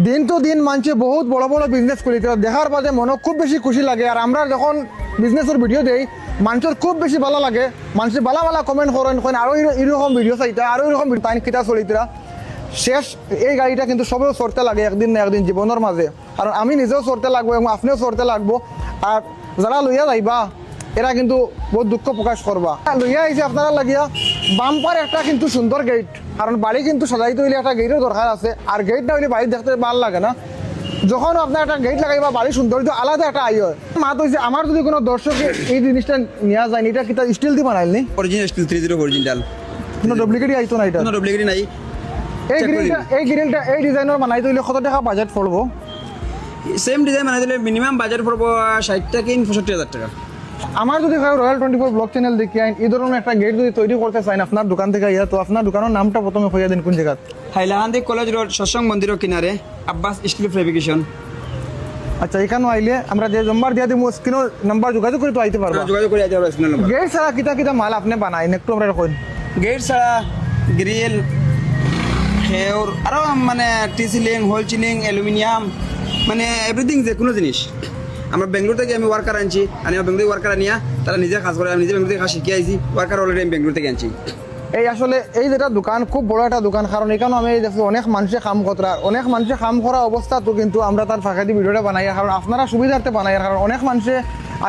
দিন তো দিন মানছে বহুত বড় বড় বিজনেস করি দেখার বাদে মনে খুব বেশি খুশি লাগে। আর আমরা যখন বিজনেসের ভিডিও দেই মানুষের খুব বেশি ভালো লাগে, মানুষের ভালো ভালো কমেন্ট করেন আরও এরকম ভিডিও চাইতা, আরও এরকম টাইম কিতা চলিতরা শেষ। এই গাড়িটা কিন্তু সবেও চড়তে লাগে একদিন না একদিন জীবনের মাঝে, কারণ আমি নিজেও চড়তে লাগবো এবং আপনিও চড়তে লাগবো। আর যারা লইয়া যাইবা এরা কিন্তু বহুত দুঃখ প্রকাশ করবা। লইয়া আইছে আপনারা লাগিয়া বাম্পার একটা কিন্তু সুন্দর গেট, কারণ বাড়ি কিন্তু সজাইতে হইলে একটা গেটের দরকার আছে। আর গেট না হইলে বাড়ি দেখতে ভালো লাগে না। যখন আপনার একটা গেট লাগাইবা বাড়ির সৌন্দর্য আলাদা একটা আয় হয়। মাত হয়েছে আমার যদি কোনো দর্শকে এই জিনিসটা নেওয়া যায় এটা কি স্টিল দিয়ে বানাইল নি? অরিজিনাল স্টিল 30 অরিজিনাল, কোনো ডুপ্লিকেটই আইতো না এটা? কোনো ডুপ্লিকেট নাই। এই গ্রিলটা এই ডিজাইনের বানাইতে হইলে কত টাকা বাজেট পড়বো? সেম ডিজাইন বানাই দিলে মিনিমাম বাজেট পড়বো 60 থেকে 65,000 টাকা। আমার যদি রয়্যাল 24 ব্লগ চ্যানেল দেখি আইন এই ধরনের একটা গেট যদি তৈরি করতে চান আপনার দোকান থেকে ইয়া, তো আপনার দোকানের নামটা প্রথমে হইয়া দিন কোন জায়গা? হাইলাকান্দি কলেজ রোড সৎসঙ্গ মন্দিরের কিনারে আব্বাস স্টিল ফেব্রিকেশন। আচ্ছা, এখানে আইলে আমরা যে নম্বর দিয়া দিব স্ক্রিনের নাম্বার যোগাযোগ করে তো আইতে পারবো। যোগাযোগ করে আইতে পারবো স্ক্রিনের নাম্বার। গেট ছাড়া কিতা কিতা মাল আপনি বানাই একটু আমরা কইন। গেট ছাড়া গ্রিল, খেউর, আরও মানে টি সিলিং, হোল সিলিং, অ্যালুমিনিয়াম, মানে এভরিথিং, যে কোনো জিনিস। আমরা বেঙ্গলোর থেকে আমি ওয়ার্কার আনছি, আমি বেঙ্গলোর ওয়ার্কার আনিয়া তারা নিজে কাজ করে, আমি নিজে বেঙ্গলোর থেকে কাজ শিখে আইছি। ওয়ার্কার অলরেডি আমি বেঙ্গলোর থেকে আনছি। এই আসলে এই যেটা দোকান খুব বড় একটা দোকান, কারণ এখানে আমি দেখছি অনেক মানুষে কাম করা, অনেক মানুষে কাম করা অবস্থা তো কিন্তু আমরা তার ফাঁকা দিয়ে ভিডিওটা বানাই, কারণ আপনারা সুবিধার্থে বানাই। কারণ অনেক মানুষে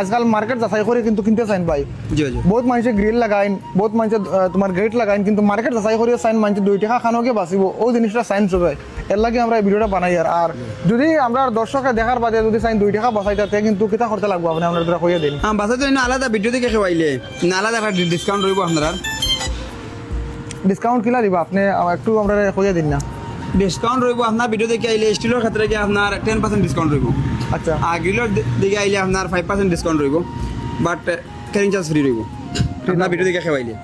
আজকাল মার্কেট যাচাই করে কিন্তু কিনতে চাইন ভাই। বহুত মানুষে গ্রিল লাগাইন, বহুত মানুষে তোমার গেট লাগাইন, কিন্তু মার্কেট যাচাই করে চাইন মানুষ 2 টাকা খানোকে বাঁচিব, ওই জিনিসটা চাইন সবাই। এর লাগে আমরা এই ভিডিওটা বানাই। আর যদি আমরা দর্শকে দেখার বাদে যদি চাইন 2 টাকা বাঁচাই তাতে কিন্তু কিতা করতে লাগবো আপনি আমরা তোরা কইয়া দিন। হ্যাঁ, বাসাতে আলাদা ভিডিও থেকে খেওয়াইলে না আলাদা একটা ডিসকাউন্ট রইব আপনারা। ডিসকাউন্ট কিলা দিবা আপনি একটু আমরা কইয়া দিন না? ডিসকাউন্ট রইব আপনার ভিডিও দেখে আইলে স্টিলের ক্ষেত্রে গিয়ে আপনার 10% ডিসকাউন্ট রইব। আচ্ছা, আর গ্রিলের দিকে আইলে আপনার 5% ডিসকাউন্ট রইব, বাট ক্যারিং চার্জ ফ্রি রইব আপনার ভিডিও দেখে খেওয়াইলে।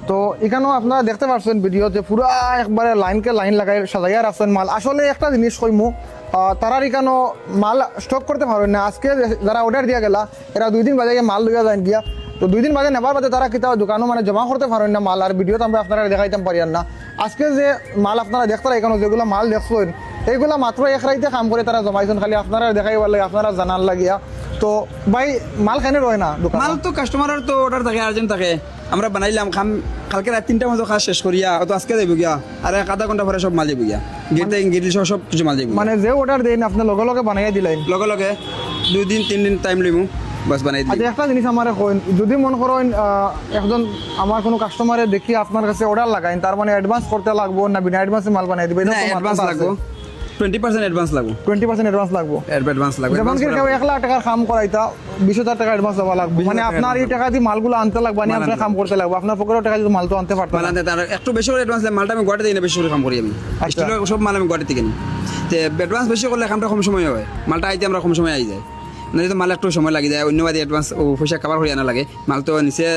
তো এখানেও আপনারা দেখতে পাচ্ছেন ভিডিওতে পুরা একবারে লাইনকে লাইন লাগাই সাজাইয়া রাখছেন মাল। আসলে একটা জিনিস কইমু, তারার এখানেও মাল স্টক করতে পারেন না। আজকে যারা অর্ডার দিয়া গেলা এরা 2 দিন বাজে মাল লইয়া যান গিয়া, তো 2 দিন বাজে নেবার বাদে তারা কিতা দোকানও মানে জমা করতে পারেন না মাল। আর ভিডিওতে আমরা আপনারা দেখাইতাম পারিয়ান না। আজকে যে মাল আপনারা দেখতে এখানে যেগুলো মাল দেখছেন এইগুলা মাত্র এক রাইতে কাম করে তারা জমাইছেন, খালি আপনারা দেখাইবার লাগে, আপনারা জানার লাগিয়া। তো ভাই মাল খানে রয় না দোকান? মাল তো কাস্টমারের তো অর্ডার থাকে, আর্জেন্ট থাকে। আমরা বানাইলাম খাম কালকে রাত 3টার মতো কাজ শেষ করিয়া তো আজকে যাইব গিয়া, আর 1/2 ঘন্টা পরে সব মাল যাইব গিয়া। গেটে গিরিল সব কিছু মাল যাইব, মানে যে অর্ডার দেন আপনি লগে লগে বানাইয়া দিলেন? লগে লগে 2 দিন 3 দিন টাইম লইমু, বাস বানাই দিই। আচ্ছা, একটা জিনিস আমার কইন, যদি মনে করেন একজন আমার কোনো কাস্টমারে দেখি আপনার কাছে অর্ডার লাগাইন, তার মানে অ্যাডভান্স করতে লাগবো না বিনা অ্যাডভান্সে মাল বানাই দিবেন? না, অ্যাডভান্স লাগবো, 20% অ্যাডভান্স লাগবো। 20% অ্যাডভান্স লাগবো? অ্যাডভান্স লাগবে। যেমন কি কেউ 1 লাখ টাকার কাম করাইতা 20,000 টাকা অ্যাডভান্স দেওয়া লাগবে, মানে আপনার এই টাকা দিয়ে মালগুলো আনতে লাগবে না, আপনার কাম করতে লাগবে, আপনার পকেটের টাকা দিয়ে মাল তো আনতে পারতেন মাল আনতে তার একটু বেশি করে অ্যাডভান্স মালটা আমি গুয়াহাটি দিই না, বেশি করে কাম করি আমি। স্টিলের সব মাল আমি গুয়াহাটি থেকে নিই, তো অ্যাডভান্স বেশি করলে কামটা কম সময় হয়, মালটা আইতে আমরা কম সময় আই যায়। না তো মাল একটু সময় লাগি যায়, অন্যবাদী অ্যাডভান্স ও পয়সা কাভার হয়ে আনা লাগে। মাল তো নিচে